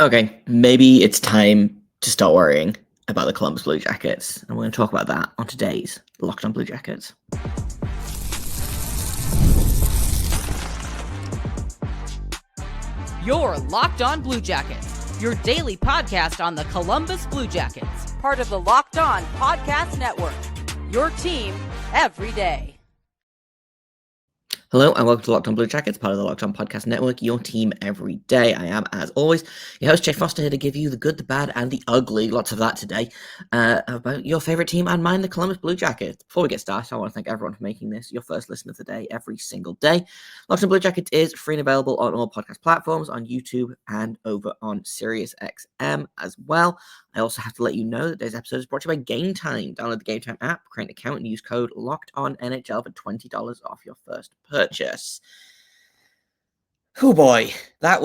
Okay, maybe it's time to start worrying about the Columbus Blue Jackets, and we're going to talk about that on today's Locked On Blue Jackets. You're Locked On Blue Jackets, your daily podcast on the Columbus Blue Jackets, part of the Locked On Podcast Network, your team every day. Hello and welcome to Locked On Blue Jackets, part of the Locked On Podcast Network, your team every day. I am, as always, your host, Jay Foster, here to give you the good, the bad, and the ugly, lots of that today, about your favorite team and mine, the Columbus Blue Jackets. Before we get started, I want to thank everyone for making this your first listen of the day every single day. Locked On Blue Jackets is free and available on all podcast platforms, on YouTube, and over on SiriusXM as well. I also have to let you know that today's episode is brought to you by Game Time. Download the Game Time app, create an account, and use code LOCKEDONNHL for $20 off your first purchase. Oh boy, that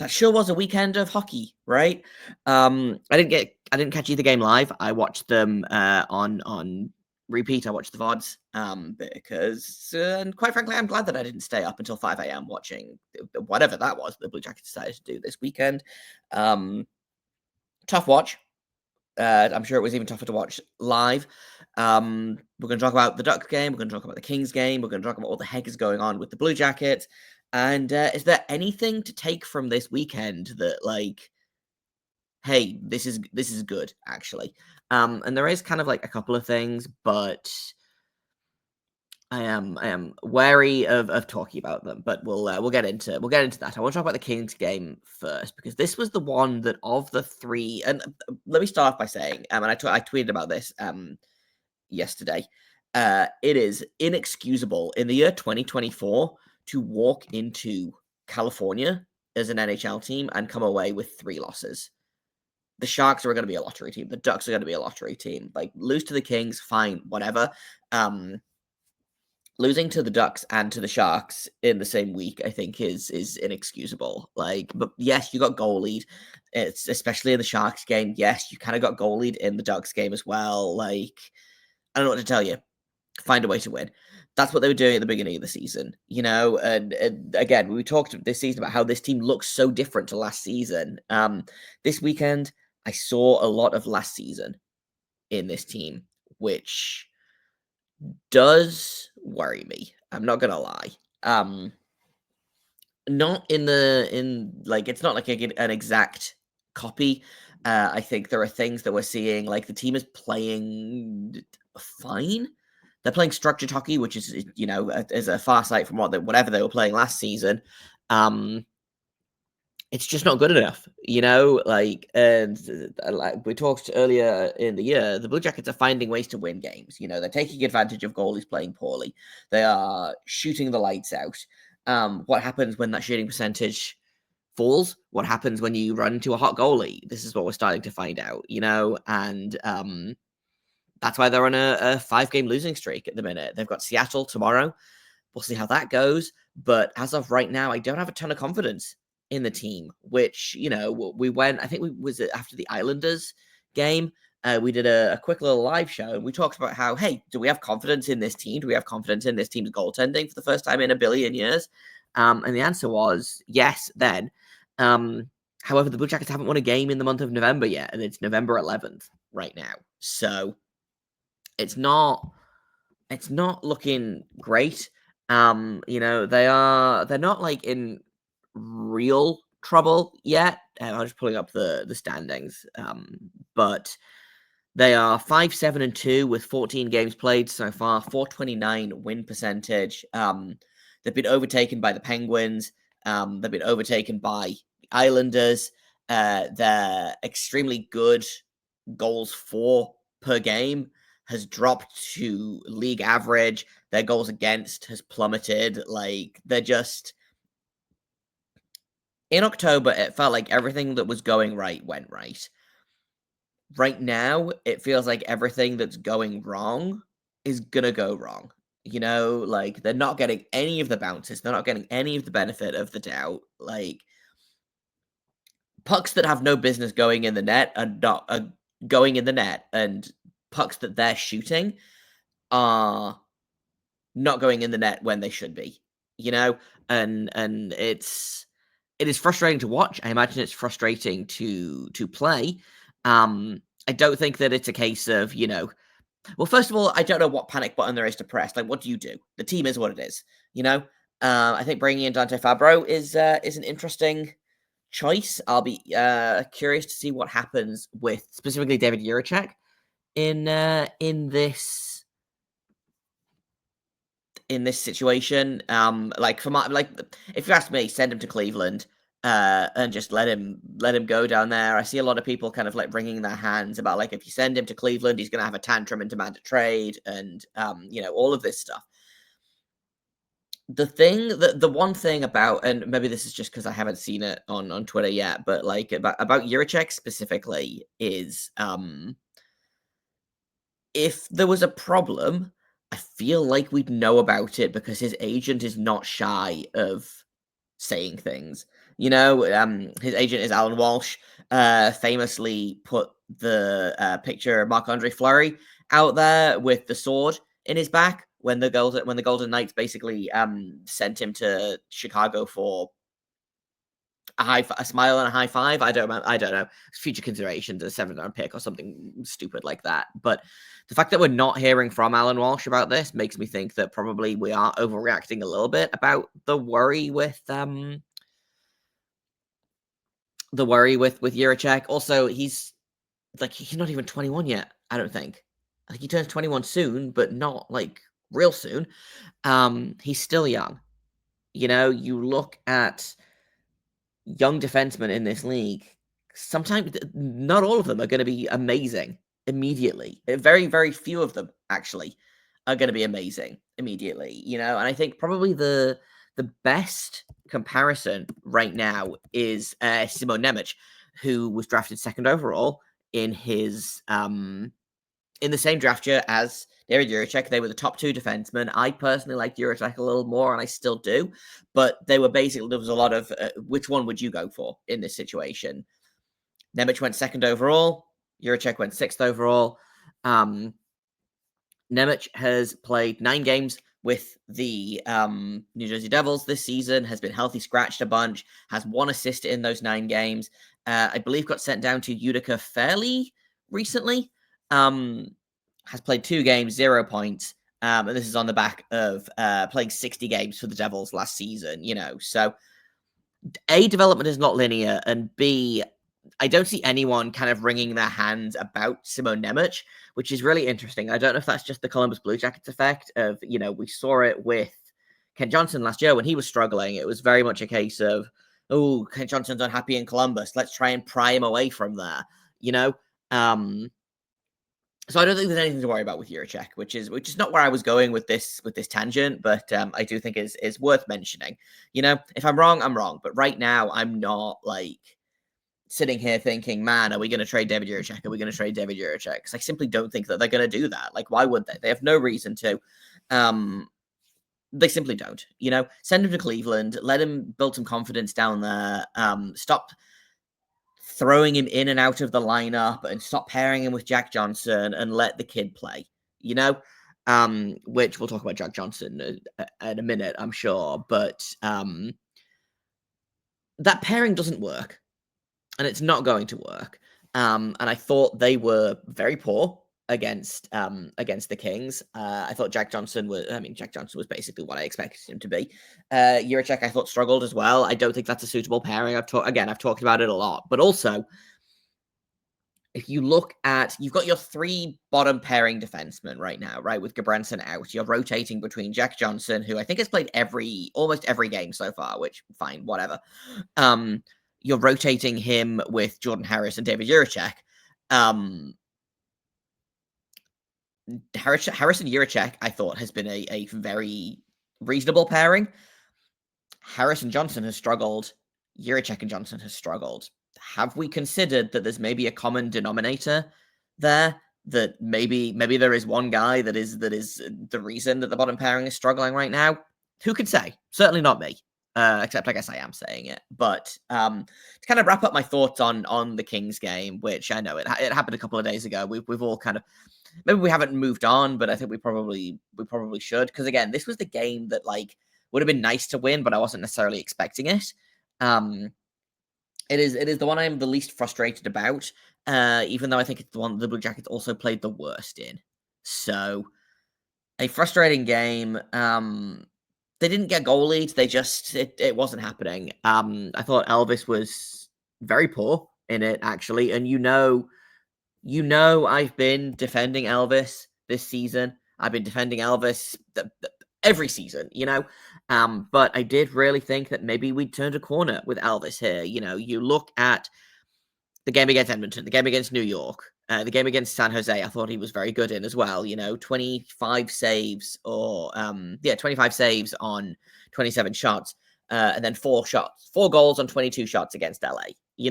sure was a weekend of hockey, right? I didn't catch either game live. I watched them on repeat. I watched the VODs because, and quite frankly, I'm glad that I didn't stay up until 5 a.m. watching whatever that was the Blue Jackets decided to do this weekend. Tough watch. I'm sure it was even tougher to watch live. We're going to talk about the Ducks game. We're going to talk about the Kings game. We're going to talk about what the heck is going on with the Blue Jackets. And is there anything to take from this weekend that, like, hey, this is good, actually? And there is kind of like a couple of things, but I am wary of talking about them, but we'll get into that. I want to talk about the Kings game first because this was the one that of the three. And let me start off by saying, and I tweeted about this yesterday. It is inexcusable in the year 2024 to walk into California as an NHL team and come away with 3 losses. The Sharks are going to be a lottery team. The Ducks are going to be a lottery team. Like, lose to the Kings, fine, whatever. Losing to the Ducks and to the Sharks in the same week, I think, is inexcusable. Like, but yes, you got goal lead. It's especially in the Sharks game. Yes, you kind of got goal lead in the Ducks game as well. Like, I don't know what to tell you. Find a way to win. That's what they were doing at the beginning of the season, you know. And again, we talked this season about how this team looks so different to last season. This weekend, I saw a lot of last season in this team, which does worry me. I'm not gonna lie. Not it's not like an exact copy. I think there are things that we're seeing, like the team is playing fine. They're playing structured hockey, which is is a far sight from whatever they were playing last season. It's just not good enough, and like we talked earlier in the year, the Blue Jackets are finding ways to win games. They're taking advantage of goalies playing poorly. They are shooting the lights out. What happens when that shooting percentage falls? What happens when you run into a hot goalie? This is what we're starting to find out, and that's why they're on a 5-game losing streak at the minute. They've got Seattle tomorrow. We'll see how that goes. But as of right now, I don't have a ton of confidence in the team, which, we went, I think was after the Islanders game. We did a quick little live show and we talked about how, hey, do we have confidence in this team? Do we have confidence in this team's goaltending for the first time in a billion years? And the answer was yes then. However, the Blue Jackets haven't won a game in the month of November yet, and it's November 11th right now. So it's not looking great. They're not like in real trouble yet. I'm just pulling up the standings. But they are 5-7-2 with 14 games played so far, 429 win percentage. They've been overtaken by the Penguins. They've been overtaken by the Islanders. They're extremely good goals for per game has dropped to league average. Their goals against has plummeted. Like, they're just... In October, it felt like everything that was going right went right. Right now, it feels like everything that's going wrong is gonna go wrong. Like, they're not getting any of the bounces. They're not getting any of the benefit of the doubt. Like, pucks that have no business going in the net are going in the net, and pucks that they're shooting are not going in the net when they should be, and it's it is frustrating to watch. I imagine it's frustrating to play. I don't think that it's a case of, well, first of all, I don't know what panic button there is to press. Like, what do you do? The team is what it is, I think bringing in Dante Fabro is an interesting choice. I'll be curious to see what happens with specifically David Jiricek in this situation. If you ask me, send him to Cleveland and just let him go down there. I see a lot of people kind of like wringing their hands about like, if you send him to Cleveland, he's going to have a tantrum and demand a trade, and all of this stuff. The one thing about, and maybe this is just because I haven't seen it on Twitter yet, but like about Jiricek specifically is if there was a problem, I feel like we'd know about it because his agent is not shy of saying things. His agent is Alan Walsh, famously put the picture of Marc-Andre Fleury out there with the sword in his back when the Golden Knights basically sent him to Chicago for a smile and a high five. I don't know. Future considerations, a 7th-round pick or something stupid like that. But the fact that we're not hearing from Alan Walsh about this makes me think that probably we are overreacting a little bit about the worry with Jiricek. Also, he's not even 21 yet, I don't think. I think he turns 21 soon, but not like real soon. He's still young. You look at young defensemen in this league, sometimes not all of them are going to be amazing immediately. Very, very few of them actually are going to be amazing immediately, and I think probably the best comparison right now is Simon Nemec, who was drafted 2nd overall in his in the same draft year as David Jiricek. They were the top 2 defensemen. I personally like Jiricek a little more, and I still do. But there was a lot of which one would you go for in this situation? Nemec went 2nd overall. Jiricek went 6th overall. Nemec has played 9 games with the New Jersey Devils this season, has been healthy, scratched a bunch, has 1 assist in those 9 games. I believe got sent down to Utica fairly recently. Has played 2 games, 0 points. And this is on the back of playing 60 games for the Devils last season, So, A, development is not linear, and B, I don't see anyone kind of wringing their hands about Simon Nemec, which is really interesting. I don't know if that's just the Columbus Blue Jackets effect of, we saw it with Kent Johnson last year when he was struggling. It was very much a case of, oh, Kent Johnson's unhappy in Columbus. Let's try and pry him away from there, So I don't think there's anything to worry about with Jiricek, which is not where I was going with this tangent, but I do think is worth mentioning. If I'm wrong, I'm wrong. But right now, I'm not like sitting here thinking, man, are we going to trade David Jiricek? Are we going to trade David Jiricek? Because I simply don't think that they're going to do that. Like, why would they? They have no reason to. They simply don't. Send him to Cleveland, let him build some confidence down there. Stop throwing him in and out of the lineup and stop pairing him with Jack Johnson and let the kid play, which we'll talk about Jack Johnson in a minute, I'm sure. But that pairing doesn't work, and it's not going to work. And I thought they were very poor against the Kings. I thought Jack Johnson was basically what I expected him to be. Jiricek, I thought, struggled as well. I don't think that's a suitable pairing. I've talked about it a lot, but also if you look at, you've got your 3 bottom pairing defensemen right now, right? With Gabranson out, you're rotating between Jack Johnson, who I think has played almost every game so far, which fine, whatever. You're rotating him with Jordan Harris and David Jiricek. Harris and Jiricek, I thought, has been a very reasonable pairing. Harris and Johnson has struggled. Jiricek and Johnson has struggled. Have we considered that there's maybe a common denominator there? That maybe there is one guy that is the reason that the bottom pairing is struggling right now? Who could say? Certainly not me. Except I guess I am saying it. But to kind of wrap up my thoughts on the Kings game, which I know it happened a couple of days ago. We've all kind of, maybe we haven't moved on, but I think we probably should, because again, this was the game that like would have been nice to win, but I wasn't necessarily expecting it. It is the one I'm the least frustrated about, even though I think it's the one the Blue Jackets also played the worst in. So, a frustrating game. They didn't get goal leads. They just it wasn't happening. I thought Elvis was very poor in it actually, and I've been defending Elvis this season. I've been defending Elvis every season, but I did really think that maybe we'd turned a corner with Elvis here. You look at the game against Edmonton, the game against New York, the game against San Jose. I thought he was very good in as well. 25 saves 25 saves on 27 shots, and then 4 goals on 22 shots against LA. He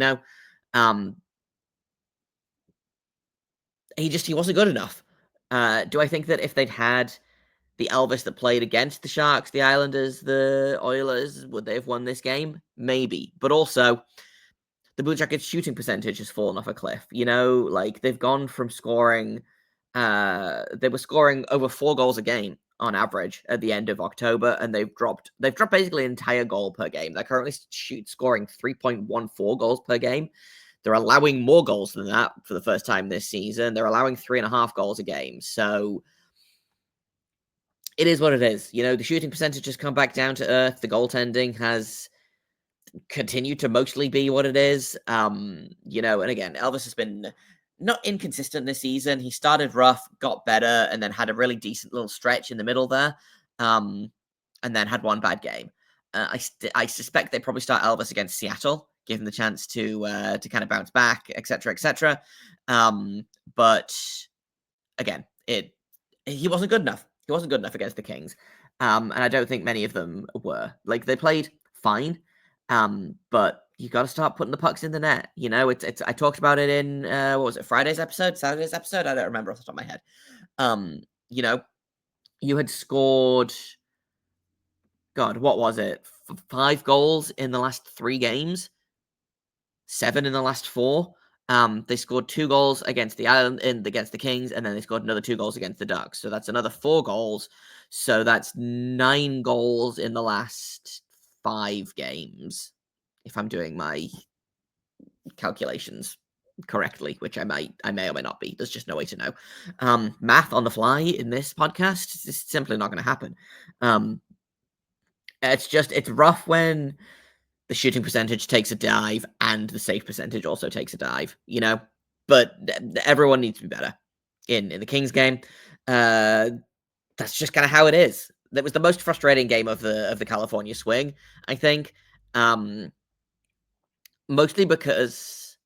wasn't good enough. Do I think that if they'd had the Elvis that played against the Sharks, the Islanders, the Oilers, would they have won this game? Maybe. But also, the Blue Jackets' shooting percentage has fallen off a cliff. They've gone from scoring, they were scoring over 4 goals a game on average at the end of October, and they've dropped basically an entire goal per game. They're currently scoring 3.14 goals per game. They're allowing more goals than that for the first time this season. They're allowing 3.5 goals a game. So it is what it is. The shooting percentage has come back down to earth. The goaltending has continued to mostly be what it is. And again, Elvis has been not inconsistent this season. He started rough, got better, and then had a really decent little stretch in the middle there. And then had one bad game. I suspect they probably start Elvis against Seattle, give him the chance to kind of bounce back, etc., etc. But again, he wasn't good enough. He wasn't good enough against the Kings, and I don't think many of them were. They played fine, but you got to start putting the pucks in the net. It's I talked about it in what was it, Friday's episode, Saturday's episode? I don't remember off the top of my head. You had scored. God, what was it? 5 goals in the last 3 games. 7 in the last 4. They scored 2 goals against the against the Kings, and then they scored another 2 goals against the Ducks. So that's another 4 goals. So that's 9 goals in the last 5 games, if I'm doing my calculations correctly, which I may or may not be. There's just no way to know. Math on the fly in this podcast is simply not going to happen. It's rough when the shooting percentage takes a dive and the save percentage also takes a dive, but everyone needs to be better in the Kings game. That's just kind of how it is. That was the most frustrating game of the California swing, I think. Mostly because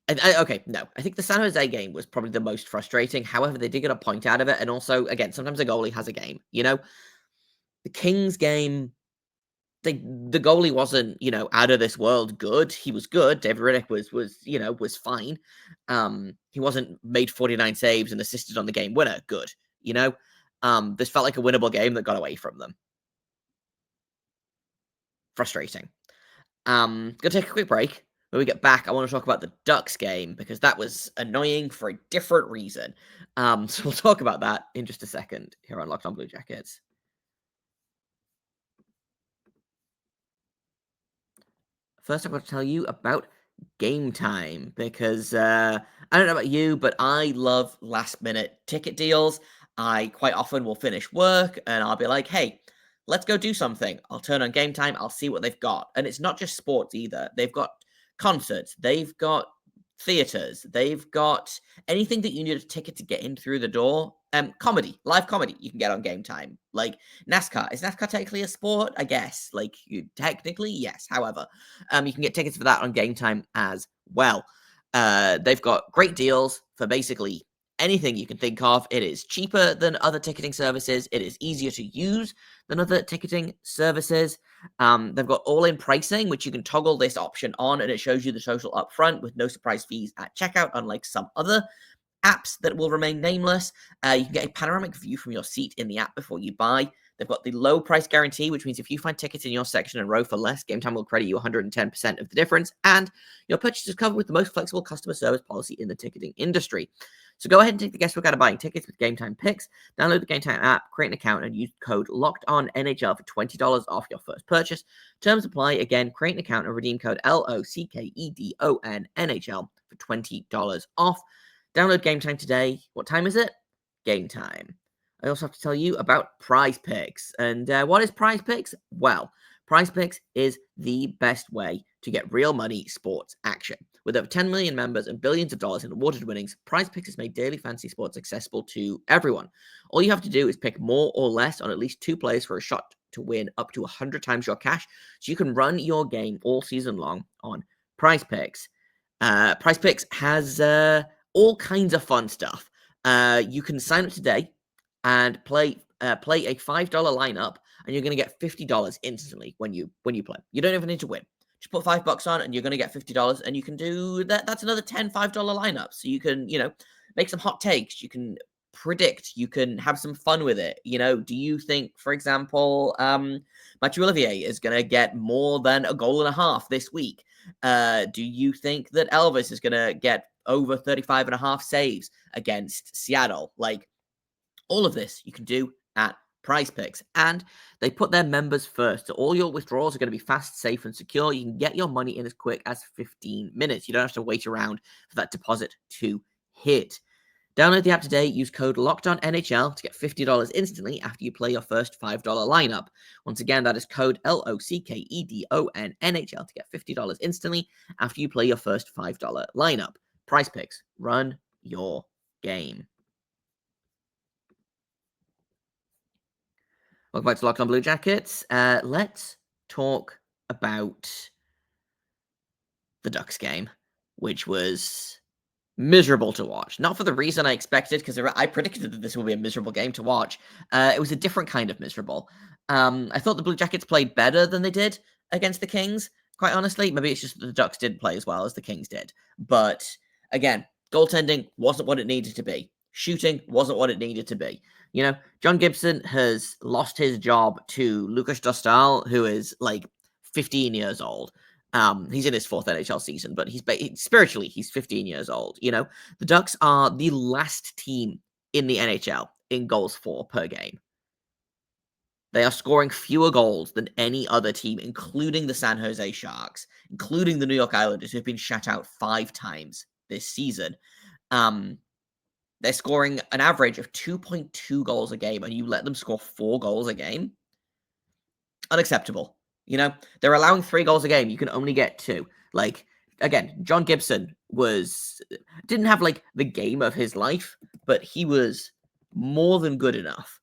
I think the San Jose game was probably the most frustrating. However, they did get a point out of it, and also, again, sometimes a goalie has a game. The Kings game, the goalie wasn't, out of this world good. He was good. David Riddick was fine. He wasn't made 49 saves and assisted on the game winner. Good. This felt like a winnable game that got away from them. Frustrating. Gonna take a quick break. When we get back, I want to talk about the Ducks game because that was annoying for a different reason. So we'll talk about that in just a second here on Locked On Blue Jackets. First, I'm going to tell you about Game Time because I don't know about you, but I love last-minute ticket deals. I quite often will finish work and I'll be like, hey, let's go do something. I'll turn on Game Time. I'll see what they've got. And it's not just sports either. They've got concerts. They've got theaters. They've got anything that you need a ticket to get in through the door. Comedy, live comedy you can get on Game Time. Like NASCAR. Is NASCAR technically a sport? I guess. Technically, yes. However, you can get tickets for that on Game Time as well. They've got great deals for basically anything you can think of. It is cheaper than other ticketing services. It is easier to use than other ticketing services. They've got all-in pricing, which you can toggle this option on, and it shows you the total up front with no surprise fees at checkout, unlike some other apps that will remain nameless. You can get a panoramic view from your seat in the app before you buy. They've got the low price guarantee, which means if you find tickets in your section and row for less, Game Time will credit you 110% of the difference, and your purchase is covered with the most flexible customer service policy in the ticketing industry. So go ahead and take the guesswork out of buying tickets with Game Time Picks. Download the Game Time app, create an account, and use code LOCKEDONNHL for $20 off your first purchase. Terms apply. Again, create an account and redeem code LOCKEDONNHL for $20 off. Download Game Time today. What time is it? Game time. I also have to tell you about Prize Picks. And what is Prize Picks? Well, Prize Picks is the best way to get real money sports action. With over 10 million members and billions of dollars in awarded winnings, Prize Picks has made daily fantasy sports accessible to everyone. All you have to do is pick more or less on at least 2 players for a shot to win up to 100 times your cash, so you can run your game all season long on Prize Picks. Prize Picks has all kinds of fun stuff. You can sign up today and play a $5 lineup, and you're going to get $50 instantly when you play. You don't even need to win. Just put $5 on, and you're going to get $50, and you can do that. That's another $10 $5 lineups. So you can, make some hot takes. You can predict. You can have some fun with it. Do you think, for example, Mathieu Olivier is going to get more than a goal and a half this week? Do you think that Elvis is going to get over 35.5 saves against Seattle? All of this you can do at Prize Picks, and they put their members first. So all your withdrawals are going to be fast, safe, and secure. You can get your money in as quick as 15 minutes. You don't have to wait around for that deposit to hit. Download the app today. Use code LOCKEDONNHL to get $50 instantly after you play your first $5 lineup. Once again, that is code LOCKEDONNHL to get $50 instantly after you play your first $5 lineup. Prize Picks. Run your game. Welcome back to Locked On Blue Jackets. Let's talk about the Ducks game, which was miserable to watch. Not for the reason I expected, because I predicted that this would be a miserable game to watch. It was a different kind of miserable. I thought the Blue Jackets played better than they did against the Kings, quite honestly. Maybe it's just that the Ducks didn't play as well as the Kings did. But, again, goaltending wasn't what it needed to be. Shooting wasn't what it needed to be. John Gibson has lost his job to Lukas Dostal, who is 15 years old. He's in his 4th NHL season, but he's 15 years old. The Ducks are the last team in the NHL in goals for per game. They are scoring fewer goals than any other team, including the San Jose Sharks, including the New York Islanders, who've been shut out 5 times this season. They're scoring an average of 2.2 goals a game, and you let them score 4 goals a game? Unacceptable. They're allowing 3 goals a game. You can only get 2. Again, John Gibson didn't have, the game of his life, but he was more than good enough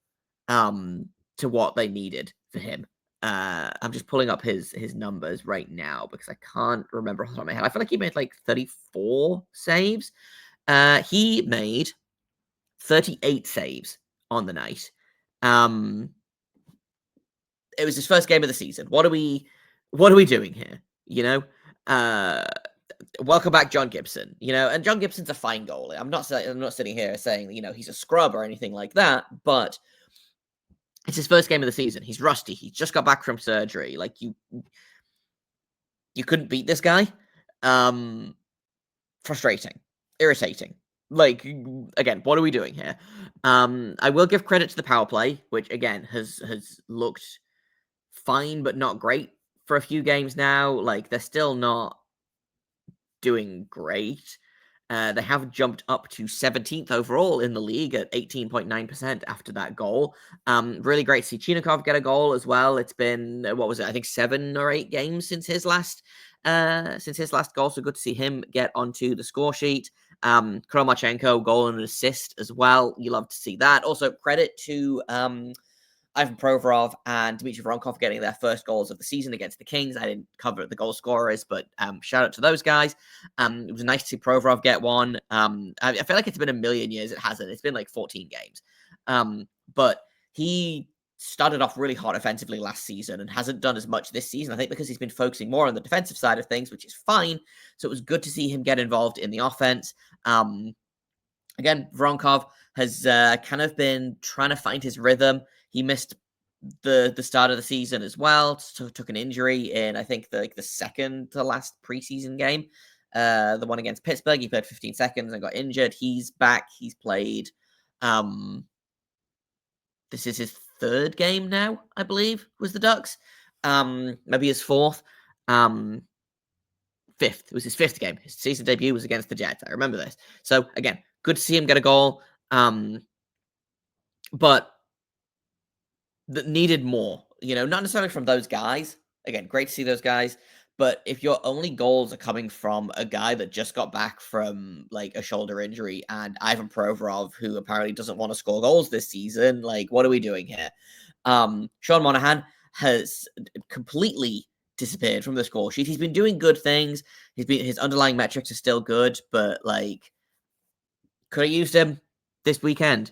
to what they needed for him. I'm just pulling up his numbers right now because I can't remember off the top of my head. I feel like he made, 34 saves. He made 38 saves on the night. It was his first game of the season. What are we doing here? Welcome back, John Gibson. And John Gibson's a fine goalie. I'm not sitting here saying he's a scrub or anything like that, but it's his first game of the season. He's rusty. He just got back from surgery. You couldn't beat this guy. Frustrating, irritating. Again, what are we doing here? I will give credit to the power play, which again has looked fine but not great for a few games now. They're still not doing great. They have jumped up to 17th overall in the league at 18.9% after that goal. Really great to see Chinikov get a goal as well. It's been, I think 7 or 8 games since his last goal. So good to see him get onto the score sheet. Kromachenko goal and an assist as well. You love to see that. Also credit to Ivan Provorov and Dmitry Voronkov getting their first goals of the season against the Kings. I didn't cover the goal scorers, but shout out to those guys. It was nice to see Provorov get one. I feel like it's been a million years. It hasn't. It's been 14 games. But he started off really hot offensively last season and hasn't done as much this season, I think, because he's been focusing more on the defensive side of things, which is fine. So it was good to see him get involved in the offense. Again, Voronkov has kind of been trying to find his rhythm. He missed the start of the season as well. Took an injury in, I think, the second to last preseason game. The one against Pittsburgh, he played 15 seconds and got injured. He's back. He's played. This is his third game now, I believe, was the Ducks. Maybe his fourth. Fifth. It was his fifth game. His season debut was against the Jets. I remember this. So again, good to see him get a goal. But that needed more, not necessarily from those guys. Again, great to see those guys. But if your only goals are coming from a guy that just got back from like a shoulder injury and Ivan Provorov, who apparently doesn't want to score goals this season, like what are we doing here? Sean Monahan has completely disappeared from the score sheet. He's been doing good things. His underlying metrics are still good, but like could have used him this weekend,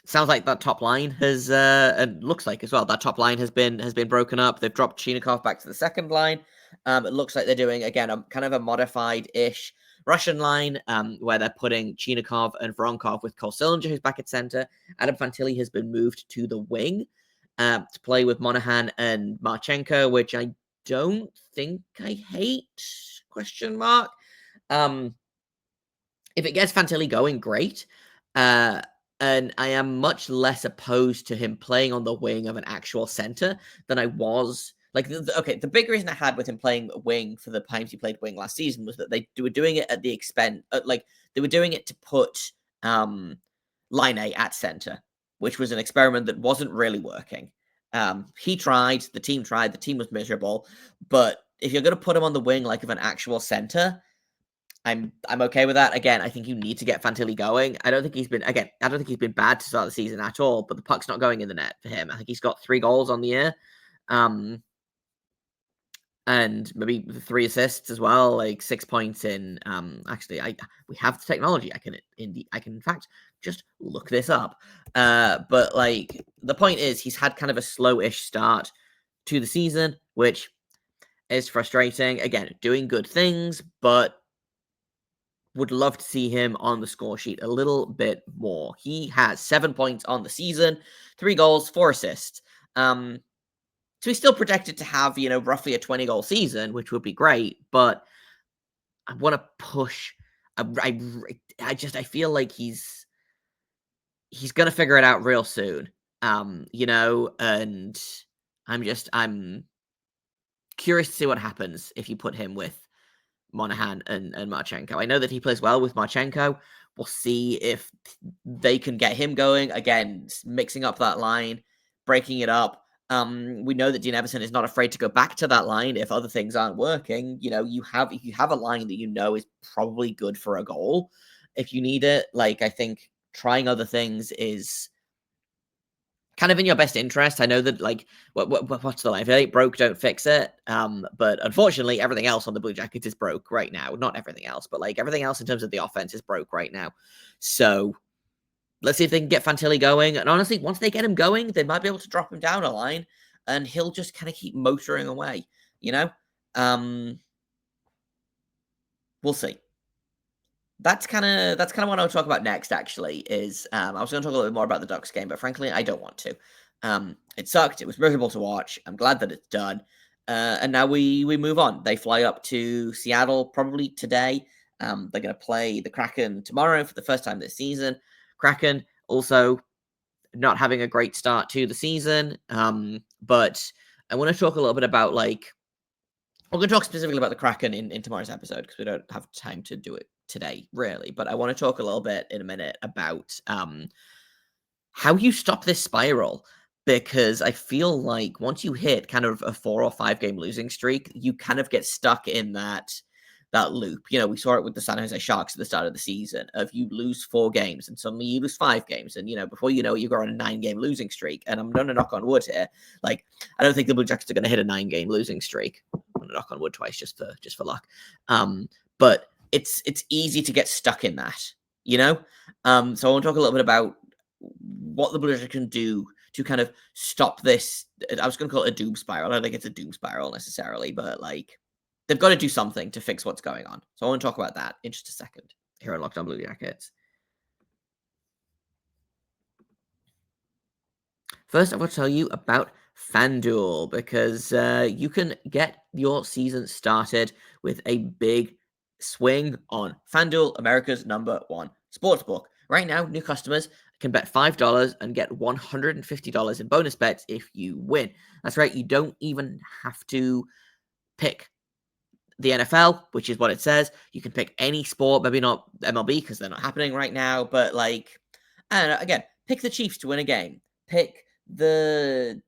Sounds like that top line has, and looks like as well, that top line has been broken up. They've dropped Chinikov back to the second line. It looks like they're doing, again, a kind of a modified-ish Russian line, where they're putting Chinikov and Voronkov with Cole Sillinger, who's back at center. Adam Fantilli has been moved to the wing to play with Monahan and Marchenko, which I don't think I hate, ? If it gets Fantilli going, great. And I am much less opposed to him playing on the wing of an actual center than I was. Like, the big reason I had with him playing wing for the times he played wing last season was that they were doing it at the expense, they were doing it to put Line A at center, which was an experiment that wasn't really working. He tried, the team was miserable, but if you're going to put him on the wing like of an actual center, I'm okay with that. Again, I think you need to get Fantilli going. I don't think he's been bad to start the season at all, but the puck's not going in the net for him. I think he's got 3 goals on the year. And maybe 3 assists as well, like 6 points in. Actually, we have the technology. I can in fact just look this up. But like the point is, he's had kind of a slow-ish start to the season, which is frustrating. Again, doing good things, but would love to see him on the score sheet a little bit more. He has 7 points on the season, 3 goals, 4 assists. So he's still projected to have, roughly a 20-goal season, which would be great, but I want to push. I feel like he's going to figure it out real soon, and I'm curious to see what happens if you put him with Monahan and Marchenko. I know that he plays well with Marchenko. We'll see if they can get him going. Again, mixing up that line, breaking it up. We know that Dean Everson is not afraid to go back to that line if other things aren't working. You have a line that is probably good for a goal if you need it. Like, I think trying other things is kind of in your best interest. I know that, like, what's the line? If it ain't broke, don't fix it. But unfortunately, everything else on the Blue Jackets is broke right now. Not everything else, but like everything else in terms of the offense is broke right now. So let's see if they can get Fantilli going. And honestly, once they get him going, they might be able to drop him down a line, and he'll just kind of keep motoring away. We'll see. That's kind of what I'll talk about next, actually, is I was going to talk a little bit more about the Ducks game, but frankly, I don't want to. It sucked. It was miserable to watch. I'm glad that it's done. And now we move on. They fly up to Seattle probably today. They're going to play the Kraken tomorrow for the first time this season. Kraken also not having a great start to the season. But I want to talk a little bit about, like, we're going to talk specifically about the Kraken in tomorrow's episode because we don't have time to do it today, really. But I want to talk a little bit in a minute about how you stop this spiral, because I feel like once you hit kind of a 4 or 5 game losing streak, you kind of get stuck in that loop. We saw it with the San Jose Sharks at the start of the season of you lose 4 games and suddenly you lose 5 games. And, before you know it, you go on a 9-game losing streak. And I'm going to knock on wood here. Like, I don't think the Blue Jackets are going to hit a 9-game losing streak. I'm going to knock on wood twice just for luck. But it's easy to get stuck in that, So I want to talk a little bit about what the Blue Jackets can do to kind of stop this. I was going to call it a doom spiral. I don't think it's a doom spiral necessarily, but like, they've got to do something to fix what's going on. So I want to talk about that in just a second here on Locked On Blue Jackets. First, I want to tell you about FanDuel because you can get your season started with a big swing on FanDuel, America's #1 sportsbook. Right now, new customers can bet $5 and get $150 in bonus bets if you win. That's right, you don't even have to pick the NFL, which is what it says. You can pick any sport, maybe not MLB because they're not happening right now, but like, I don't know, again, pick the Chiefs to win a game. Pick the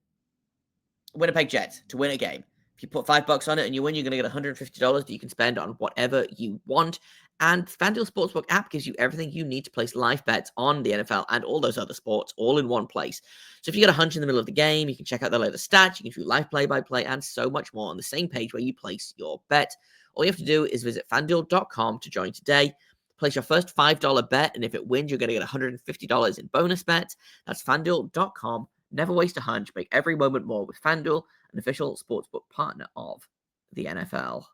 Winnipeg Jets to win a game. If you put $5 on it and you win, you're going to get $150 that you can spend on whatever you want. And FanDuel Sportsbook app gives you everything you need to place live bets on the NFL and all those other sports all in one place. So if you get a hunch in the middle of the game, you can check out the latest stats, you can do live play-by-play, and so much more on the same page where you place your bet. All you have to do is visit FanDuel.com to join today. Place your first $5 bet, and if it wins, you're going to get $150 in bonus bets. That's FanDuel.com. Never waste a hunch. Make every moment more with FanDuel, an official sportsbook partner of the NFL.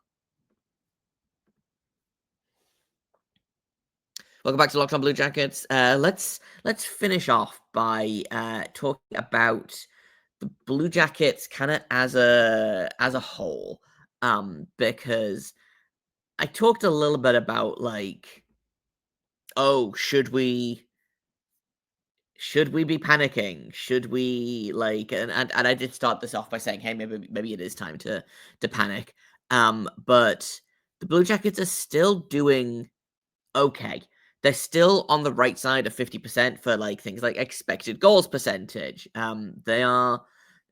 Welcome back to Locked On Blue Jackets. Let's finish off by talking about the Blue Jackets kind of as a whole, because I talked a little bit about like, oh, should we be panicking? Should we like and I did start this off by saying, hey, maybe it is time to panic. But the Blue Jackets are still doing okay. They're still on the right side of 50% for like things like expected goals percentage. They are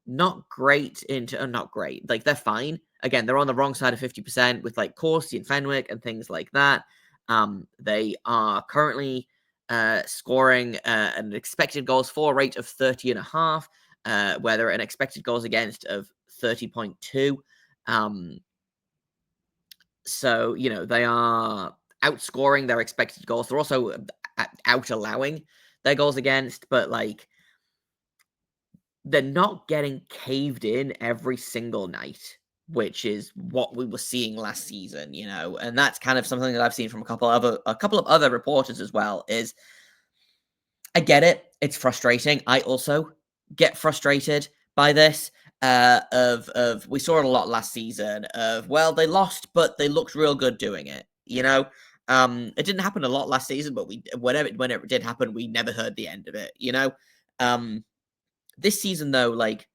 not great not great. Like they're fine. Again, they're on the wrong side of 50% with like Corsi and Fenwick and things like that. They are currently scoring an expected goals for rate of 30.5, where they're an expected goals against of 30.2. So, you know, they are outscoring their expected goals. They're also out allowing their goals against, but like they're not getting caved in every single night, which is what we were seeing last season, you know, and that's kind of something that I've seen from a couple of other reporters as well. Is I get it; it's frustrating. I also get frustrated by this. Of we saw it a lot last season. Of well, they lost, but they looked real good doing it. You know, it didn't happen a lot last season, but whenever it did happen, we never heard the end of it. You know, this season though, like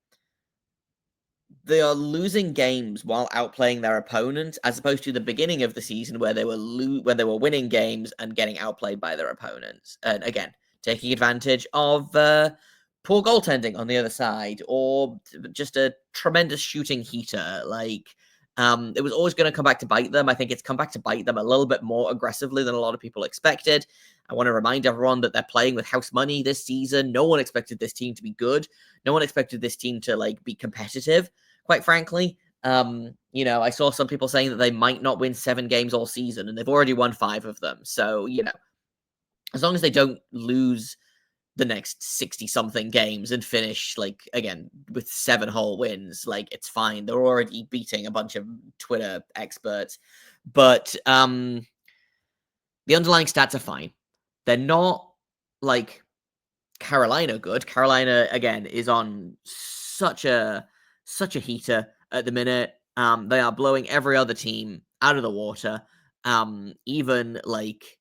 they are losing games while outplaying their opponents, as opposed to the beginning of the season where they were winning games and getting outplayed by their opponents. And again, taking advantage of poor goaltending on the other side, or just a tremendous shooting heater. Like it was always going to come back to bite them. I think it's come back to bite them a little bit more aggressively than a lot of people expected. I want to remind everyone that they're playing with house money this season. No one expected this team to be good. No one expected this team to like be competitive, quite frankly. You know, I saw some people saying that they might not win 7 games all season, and they've already won 5 of them. So, you know, as long as they don't lose the next 60-something games and finish, like, again, with 7 whole wins, like, it's fine. They're already beating a bunch of Twitter experts. But the underlying stats are fine. They're not, like, Carolina good. Carolina, again, is on such a heater at the minute. They are blowing every other team out of the water. Even, like,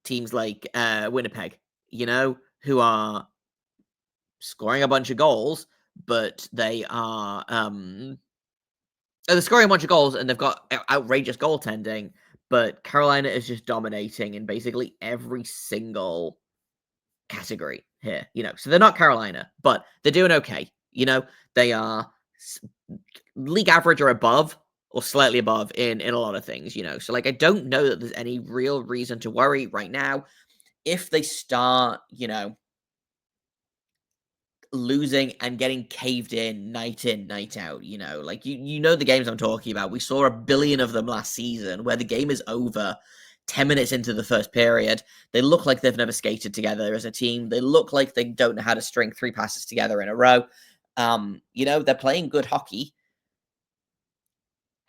teams like Winnipeg, you know, who are scoring a bunch of goals, but they are they're scoring a bunch of goals and they've got outrageous goaltending, but Carolina is just dominating in basically every single category here, you know. So they're not Carolina, but they're doing okay. You know, they are league average or above, or slightly above in a lot of things, you know. So like I don't know that there's any real reason to worry right now. If they start, you know, losing and getting caved in, night out, you know, like you know the games I'm talking about. We saw a billion of them last season where the game is over 10 minutes into the first period. They look like they've never skated together as a team. They look like they don't know how to string 3 passes together in a row. You know, they're playing good hockey.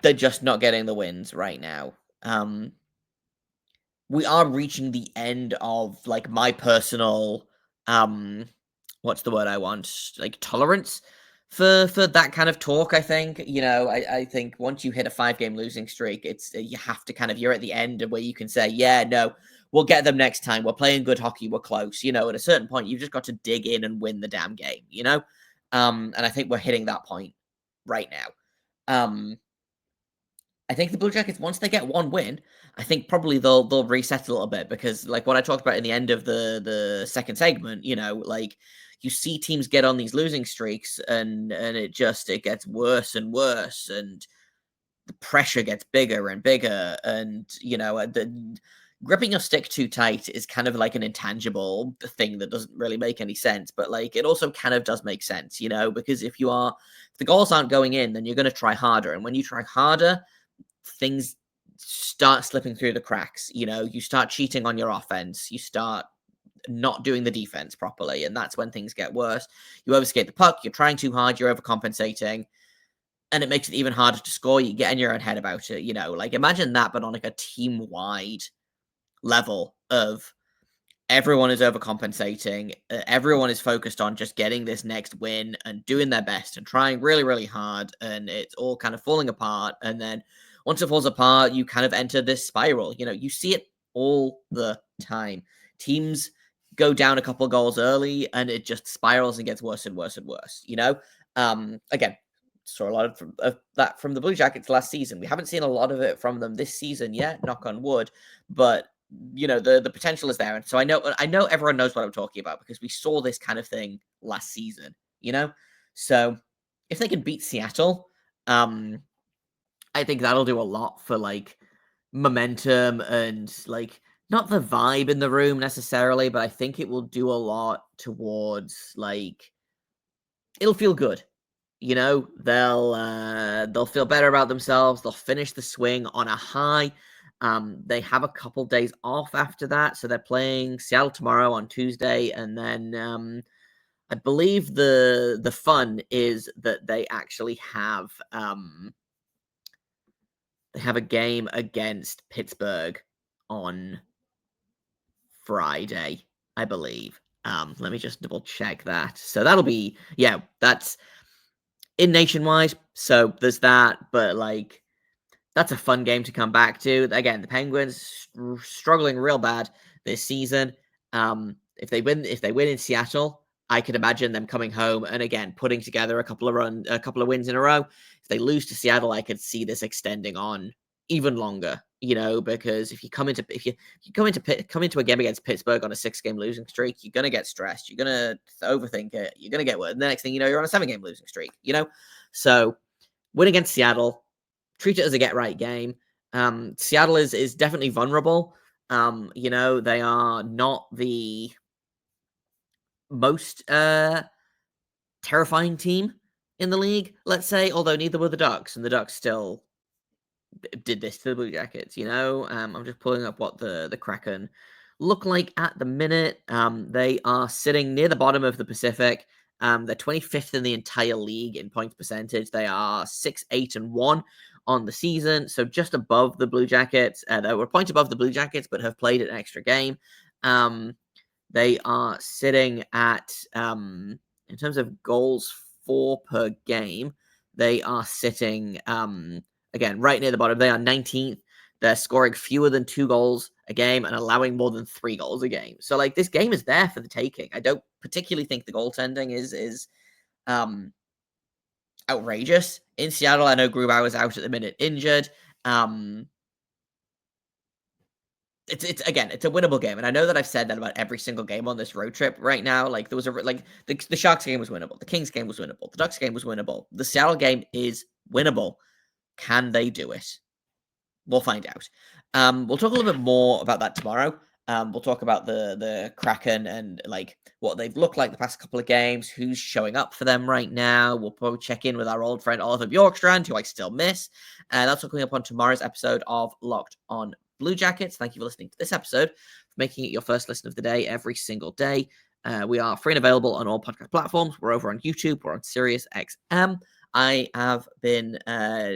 They're just not getting the wins right now. We are reaching the end of like my personal what's the word I want? Like tolerance for that kind of talk. I think, I think once you hit a 5-game losing streak, it's you have to kind of, you're at the end where you can say, yeah, no, we'll get them next time. We're playing good hockey. We're close. At a certain point, you've just got to dig in and win the damn game. And I think we're hitting that point right now. I think the Blue Jackets, once they get one win, I think probably they'll reset a little bit, because like what I talked about in the end of the second segment, like you see teams get on these losing streaks and it gets worse and worse, and the pressure gets bigger and bigger, and the gripping your stick too tight is kind of like an intangible thing that doesn't really make any sense, but like it also kind of does make sense, because if the goals aren't going in, then you're going to try harder, and when you try harder, things start slipping through the cracks. You start cheating on your offense, you start not doing the defense properly, and that's when things get worse. You overskate the puck, you're trying too hard, you're overcompensating, and it makes it even harder to score. You get in your own head about it. Like imagine that, but on like a team-wide level of everyone is overcompensating, everyone is focused on just getting this next win and doing their best and trying really, really hard, and it's all kind of falling apart. And then once it falls apart, you kind of enter this spiral. You see it all the time. Teams go down a couple goals early, and it just spirals and gets worse and worse and worse. Again, saw a lot of that from the Blue Jackets last season. We haven't seen a lot of it from them this season yet, knock on wood, but the potential is there. And so I know everyone knows what I'm talking about, because we saw this kind of thing last season, so if they can beat Seattle, I think that'll do a lot for like momentum and like not the vibe in the room necessarily, but I think it will do a lot towards like it'll feel good. They'll feel better about themselves. They'll finish the swing on a high. They have a couple days off after that, so they're playing Seattle tomorrow on Tuesday, and then I believe the fun is that they actually have a game against Pittsburgh on Friday, I believe. Let me just double check that. So that'll be, that's in Nationwide. So there's that, but like that's a fun game to come back to. Again, the Penguins struggling real bad this season. If they win in Seattle, I could imagine them coming home and again putting together a couple of wins in a row. If they lose to Seattle, I could see this extending on even longer. Because if you come into a game against Pittsburgh on a 6-game losing streak, you're gonna get stressed. You're gonna overthink it. You're gonna get worse. And the next thing you know, you're on a 7-game losing streak. So win against Seattle. Treat it as a get-right game. Seattle is definitely vulnerable. They are not the most terrifying team in the league, let's say, although neither were the Ducks, and the Ducks still did this to the Blue Jackets, I'm just pulling up what the Kraken look like at the minute. They are sitting near the bottom of the Pacific. They're 25th in the entire league in points percentage. They are 6-8-1 on the season, so just above the Blue Jackets. They were a point above the Blue Jackets, but have played an extra game. They are sitting at, in terms of goals for per game, they are sitting, again, right near the bottom. They are 19th. They're scoring fewer than 2 goals a game and allowing more than 3 goals a game. So, like, this game is there for the taking. I don't particularly think the goaltending is outrageous. In Seattle, I know Grubauer is out at the minute, injured. It's a winnable game, and I know that I've said that about every single game on this road trip right now. Like there was the Sharks game was winnable, the Kings game was winnable, the Ducks game was winnable, the Seattle game is winnable. Can they do it? We'll find out. We'll talk a little bit more about that tomorrow. We'll talk about the Kraken and like what they've looked like the past couple of games, who's showing up for them right now. We'll probably check in with our old friend Oliver Bjorkstrand, who I still miss. And that's all coming up on tomorrow's episode of Locked On Blue Jackets. Thank you for listening to this episode, for making it your first listen of the day every single day. We are free and available on all podcast platforms. We're over on YouTube. We're on Sirius XM. I have been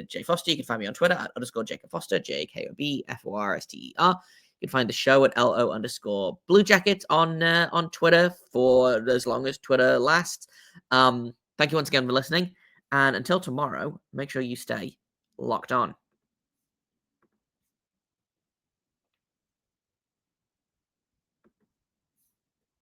Jay Foster. You can find me on Twitter at _Jacob Foster, JAKOBFORSTER. You can find the show at LO_Blue Jackets on Twitter for as long as Twitter lasts. Thank you once again for listening. And until tomorrow, make sure you stay locked on.